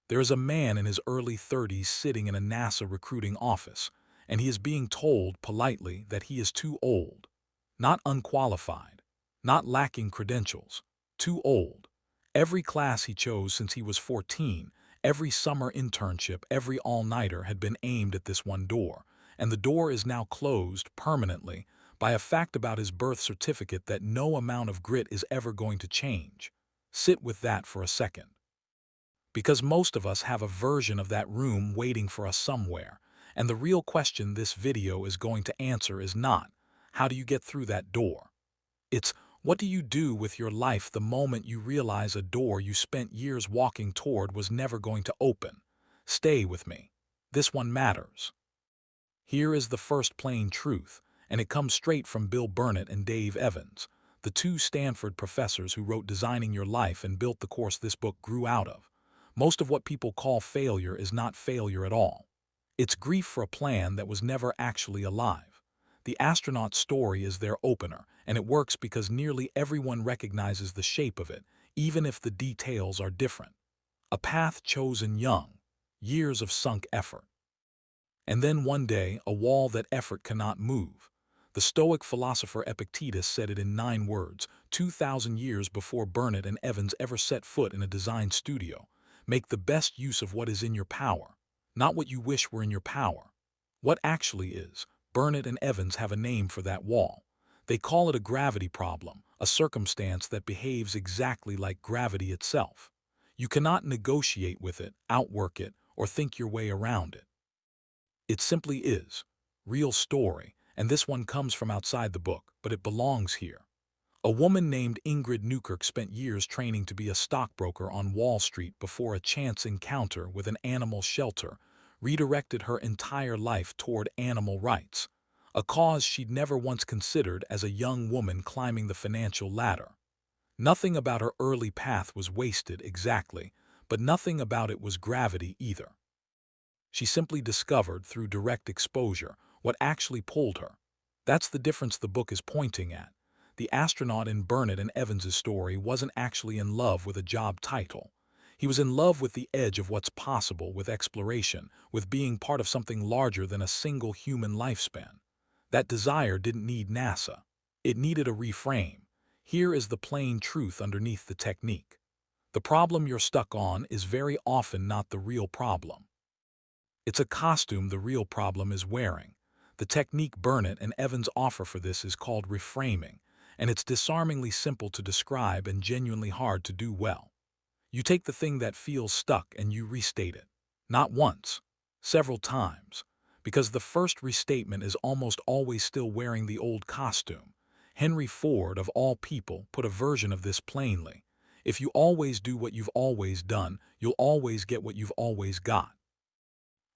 There is a man in his early 30s sitting in a NASA recruiting office, and he is being told politely that he is too old. Not unqualified, not lacking credentials, too old. Every class he chose since he was 14, every summer internship, every all-nighter had been aimed at this one door, and the door is now closed permanently by a fact about his birth certificate that no amount of grit is ever going to change. Sit with that for a second. Because most of us have a version of that room waiting for us somewhere, and the real question this video is going to answer is not, how do you get through that door? It's, what do you do with your life the moment you realize a door you spent years walking toward was never going to open? Stay with me. This one matters. Here is the first plain truth, and it comes straight from Bill Burnett and Dave Evans, the two Stanford professors who wrote Designing Your Life and built the course this book grew out of. Most of what people call failure is not failure at all. It's grief for a plan that was never actually alive. The astronaut story is their opener, and it works because nearly everyone recognizes the shape of it, even if the details are different. A path chosen young, years of sunk effort. And then one day, a wall that effort cannot move. The Stoic philosopher Epictetus said it in 9 words, 2,000 years before Burnett and Evans ever set foot in a design studio. Make the best use of what is in your power, not what you wish were in your power. What actually is. Burnett and Evans have a name for that wall. They call it a gravity problem, a circumstance that behaves exactly like gravity itself. You cannot negotiate with it, outwork it, or think your way around it. It simply is. Real story, and this one comes from outside the book, but it belongs here. A woman named Ingrid Newkirk spent years training to be a stockbroker on Wall Street before a chance encounter with an animal shelter redirected her entire life toward animal rights, a cause she'd never once considered as a young woman climbing the financial ladder. Nothing about her early path was wasted exactly, but nothing about it was gravity either. She simply discovered through direct exposure what actually pulled her. That's the difference the book is pointing at. The astronaut in Burnett and Evans' story wasn't actually in love with a job title. He was in love with the edge of what's possible, with exploration, with being part of something larger than a single human lifespan. That desire didn't need NASA. It needed a reframe. Here is the plain truth underneath the technique. The problem you're stuck on is very often not the real problem. It's a costume the real problem is wearing. The technique Burnett and Evans offer for this is called reframing, and it's disarmingly simple to describe and genuinely hard to do well. You take the thing that feels stuck and you restate it. Not once, several times, because the first restatement is almost always still wearing the old costume. Henry Ford, of all people, put a version of this plainly. If you always do what you've always done, you'll always get what you've always got.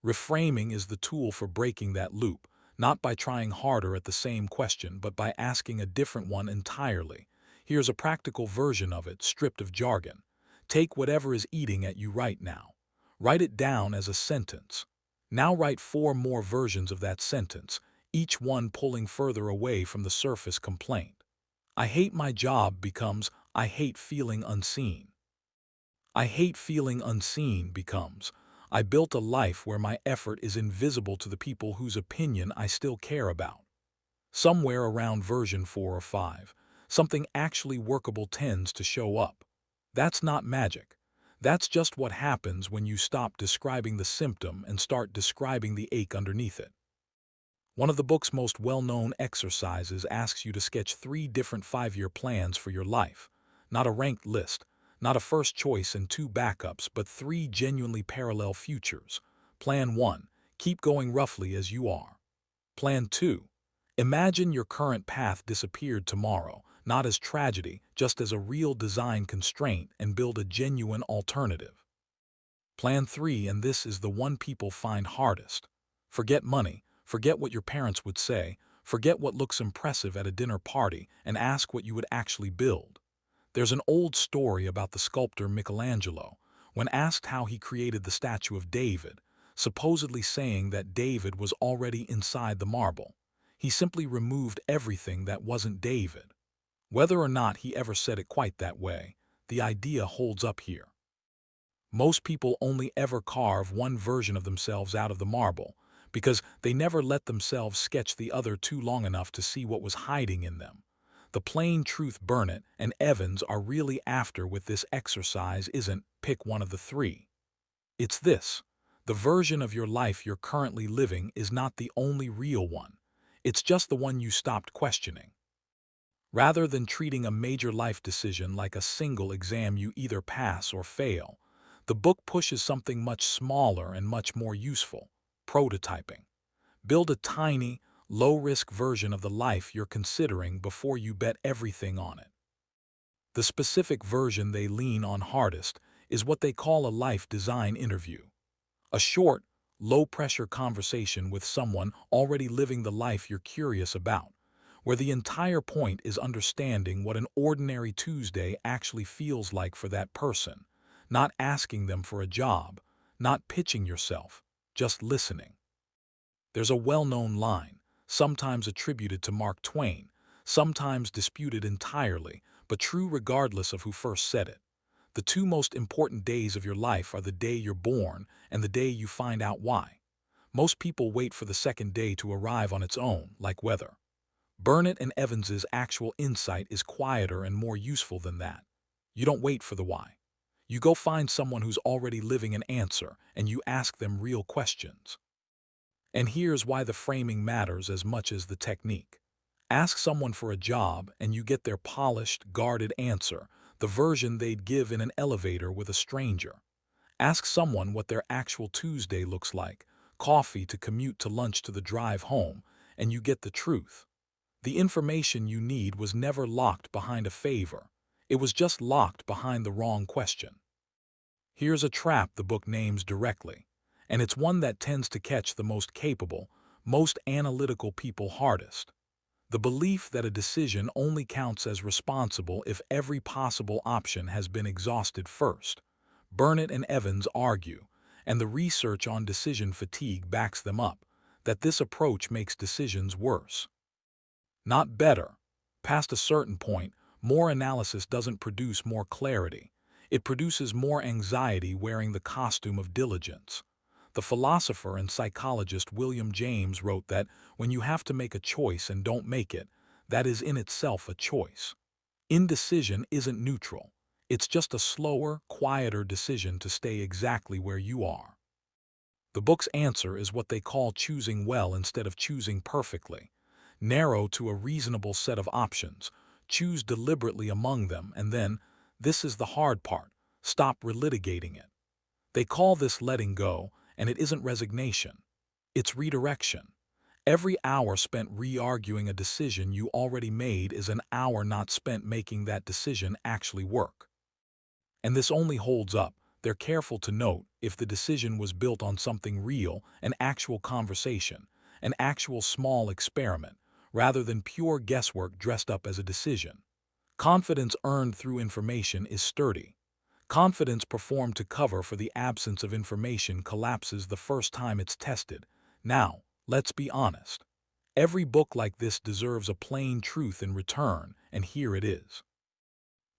Reframing is the tool for breaking that loop, not by trying harder at the same question, but by asking a different one entirely. Here's a practical version of it, stripped of jargon. Take whatever is eating at you right now. Write it down as a sentence. Now write 4 more versions of that sentence, each one pulling further away from the surface complaint. I hate my job becomes, I hate feeling unseen. I hate feeling unseen becomes, I built a life where my effort is invisible to the people whose opinion I still care about. Somewhere around version 4 or 5, something actually workable tends to show up. That's not magic. That's just what happens when you stop describing the symptom and start describing the ache underneath it. One of the book's most well-known exercises asks you to sketch 3 different 5-year plans for your life. Not a ranked list, not a first choice and 2 backups, but 3 genuinely parallel futures. Plan 1, keep going roughly as you are. Plan 2, imagine your current path disappeared tomorrow, not as tragedy, just as a real design constraint, and build a genuine alternative. Plan 3, and this is the one people find hardest. Forget money, forget what your parents would say, forget what looks impressive at a dinner party, and ask what you would actually build. There's an old story about the sculptor Michelangelo, when asked how he created the statue of David, supposedly saying that David was already inside the marble. He simply removed everything that wasn't David. Whether or not he ever said it quite that way, the idea holds up here. Most people only ever carve one version of themselves out of the marble because they never let themselves sketch the other too long enough to see what was hiding in them. The plain truth Burnett and Evans are really after with this exercise isn't pick one of the three. It's this: the version of your life you're currently living is not the only real one. It's just the one you stopped questioning. Rather than treating a major life decision like a single exam you either pass or fail, the book pushes something much smaller and much more useful: prototyping. Build a tiny, low-risk version of the life you're considering before you bet everything on it. The specific version they lean on hardest is what they call a life design interview. A short, low-pressure conversation with someone already living the life you're curious about, where the entire point is understanding what an ordinary Tuesday actually feels like for that person, not asking them for a job, not pitching yourself, just listening. There's a well-known line, sometimes attributed to Mark Twain, sometimes disputed entirely, but true regardless of who first said it. The two most important days of your life are the day you're born and the day you find out why. Most people wait for the second day to arrive on its own, like weather. Burnett and Evans's actual insight is quieter and more useful than that. You don't wait for the why. You go find someone who's already living an answer, and you ask them real questions. And here's why the framing matters as much as the technique. Ask someone for a job and you get their polished, guarded answer, the version they'd give in an elevator with a stranger. Ask someone what their actual Tuesday looks like, coffee to commute to lunch to the drive home, and you get the truth. The information you need was never locked behind a favor. It was just locked behind the wrong question. Here's a trap the book names directly, and it's one that tends to catch the most capable, most analytical people hardest: the belief that a decision only counts as responsible if every possible option has been exhausted first. Burnett and Evans argue, and the research on decision fatigue backs them up, that this approach makes decisions worse, not better. Past a certain point, more analysis doesn't produce more clarity. It produces more anxiety wearing the costume of diligence. The philosopher and psychologist William James wrote that when you have to make a choice and don't make it, that is in itself a choice. Indecision isn't neutral. It's just a slower, quieter decision to stay exactly where you are. The book's answer is what they call choosing well instead of choosing perfectly. Narrow to a reasonable set of options, choose deliberately among them, and then, this is the hard part, stop relitigating it. They call this letting go, and it isn't resignation. It's redirection. Every hour spent re-arguing a decision you already made is an hour not spent making that decision actually work. And this only holds up, they're careful to note, if the decision was built on something real, an actual conversation, an actual small experiment, rather than pure guesswork dressed up as a decision. Confidence earned through information is sturdy. Confidence performed to cover for the absence of information collapses the first time it's tested. Now, let's be honest. Every book like this deserves a plain truth in return, and here it is.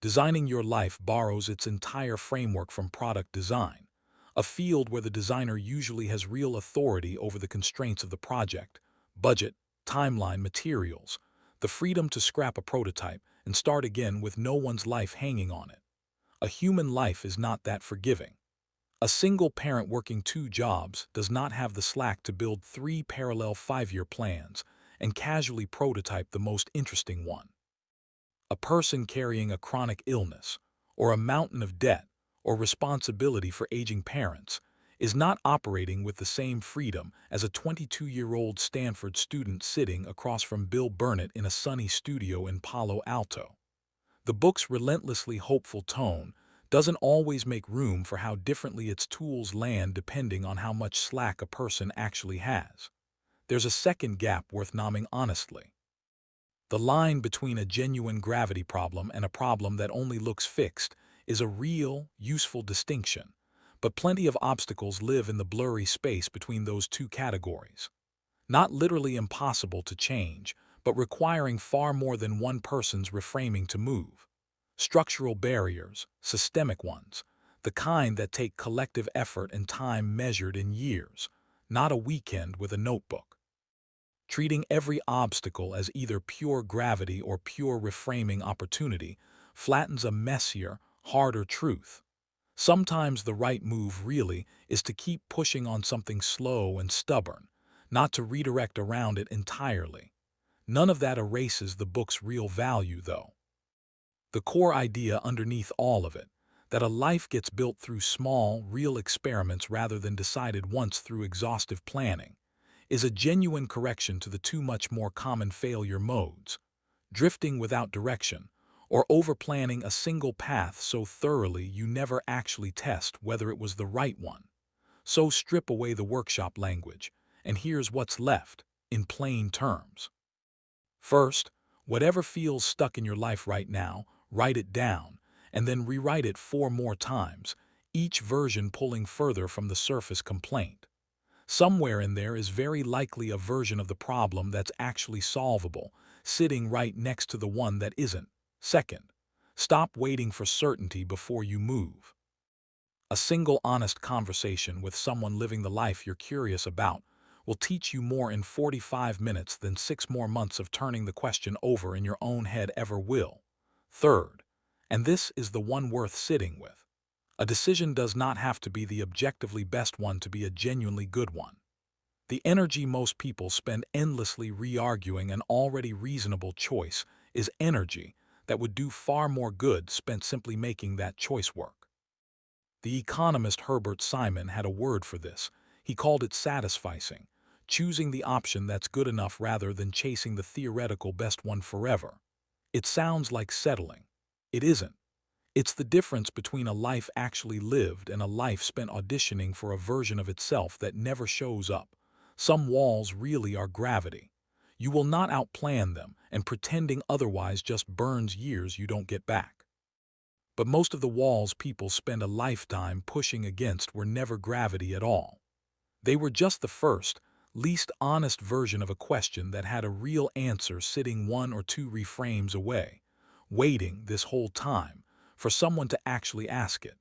Designing Your Life borrows its entire framework from product design, a field where the designer usually has real authority over the constraints of the project: budget, timeline, materials, the freedom to scrap a prototype and start again with no one's life hanging on it. A human life is not that forgiving. A single parent working 2 jobs does not have the slack to build 3 parallel 5-year plans and casually prototype the most interesting one. A person carrying a chronic illness, or a mountain of debt, or responsibility for aging parents, is not operating with the same freedom as a 22-year-old Stanford student sitting across from Bill Burnett in a sunny studio in Palo Alto. The book's relentlessly hopeful tone doesn't always make room for how differently its tools land depending on how much slack a person actually has. There's a second gap worth naming honestly. The line between a genuine gravity problem and a problem that only looks fixed is a real, useful distinction, but plenty of obstacles live in the blurry space between those two categories. Not literally impossible to change, but requiring far more than one person's reframing to move. Structural barriers, systemic ones, the kind that take collective effort and time measured in years, not a weekend with a notebook. Treating every obstacle as either pure gravity or pure reframing opportunity flattens a messier, harder truth. Sometimes the right move really is to keep pushing on something slow and stubborn, not to redirect around it entirely. None of that erases the book's real value, though. The core idea underneath all of it, that a life gets built through small, real experiments rather than decided once through exhaustive planning, is a genuine correction to the too much more common failure modes, drifting without direction, or overplanning a single path so thoroughly you never actually test whether it was the right one. So strip away the workshop language, and here's what's left, in plain terms. First, whatever feels stuck in your life right now, write it down, and then rewrite it 4 more times, each version pulling further from the surface complaint. Somewhere in there is very likely a version of the problem that's actually solvable, sitting right next to the one that isn't. Second, stop waiting for certainty before you move. A single honest conversation with someone living the life you're curious about will teach you more in 45 minutes than 6 more months of turning the question over in your own head ever will. Third, and this is the one worth sitting with, a decision does not have to be the objectively best one to be a genuinely good one. The energy most people spend endlessly re-arguing an already reasonable choice is energy that would do far more good spent simply making that choice work. The economist Herbert Simon had a word for this. He called it satisficing, choosing the option that's good enough rather than chasing the theoretical best one forever. It sounds like settling. It isn't. It's the difference between a life actually lived and a life spent auditioning for a version of itself that never shows up. Some walls really are gravity. You will not outplan them, and pretending otherwise just burns years you don't get back. But most of the walls people spend a lifetime pushing against were never gravity at all. They were just the first, least honest version of a question that had a real answer sitting 1 or 2 reframes away, waiting this whole time for someone to actually ask it.